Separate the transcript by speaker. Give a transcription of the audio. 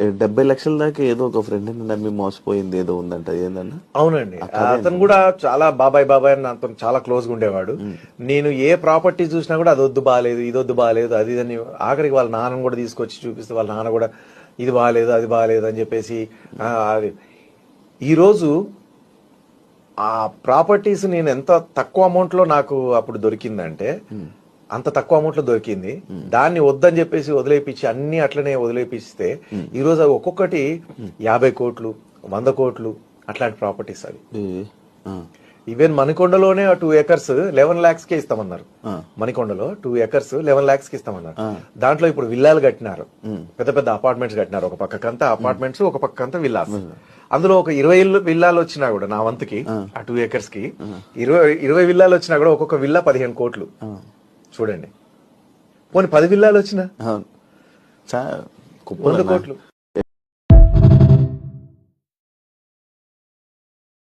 Speaker 1: 70 లక్షల దాకా ఏదో ఒక ఫ్రెండ్ నమ్మి మోసపోయింది ఏదో ఉందంట, ఏందన్నా?
Speaker 2: అవునండి, అతను కూడా చాలా బాబాయ్ బాబాయ్ అని నాతో చాలా క్లోజ్ గా ఉండేవాడు. నేను ఏ ప్రాపర్టీ చూసినా కూడా అది వద్దు బాగాలేదు, ఇది వద్దు బాగాలేదు, అది అని ఆఖరికి వాళ్ళ నాన్నను కూడా తీసుకొచ్చి చూపిస్తే వాళ్ళ నాన్న కూడా ఇది బాగాలేదు అది బాగాలేదు అని చెప్పేసి ఈరోజు ఆ ప్రాపర్టీస్ నేను ఎంత తక్కువ అమౌంట్ లో నాకు అప్పుడు దొరికిందంటే అంత తక్కువ అమౌంట్ లో దొరికింది. దాన్ని వద్దని చెప్పేసి వదిలేపించి అన్ని అట్లనే వదిలేపిస్తే ఈ రోజు అవి ఒక్కొక్కటి 50 కోట్లు 100 కోట్లు అట్లాంటి ప్రాపర్టీస్ అవి. ఈవెన్ మణికొండలోనే 2 acres 11 lakhs కే ఇస్తామన్నారు. మణికొండలో 2 acres 11 lakhs కి ఇస్తామన్నారు. దాంట్లో ఇప్పుడు విల్లాలు కట్టినారు, పెద్ద పెద్ద అపార్ట్మెంట్స్ కట్టినారు. ఒక పక్కకంతా అపార్ట్మెంట్స్, ఒక పక్కంతా విల్లాస్. అందులో ఒక 20 విల్లాలు వచ్చినా కూడా నా వంతుకి ఆ 2 acres కి 20 విల్లాలు వచ్చినా కూడా ఒక్కొక్క విల్లా 15 కోట్లు. చూడండి, పోనీ 10 విల్లాలు వచ్చినా 100 కోట్లు.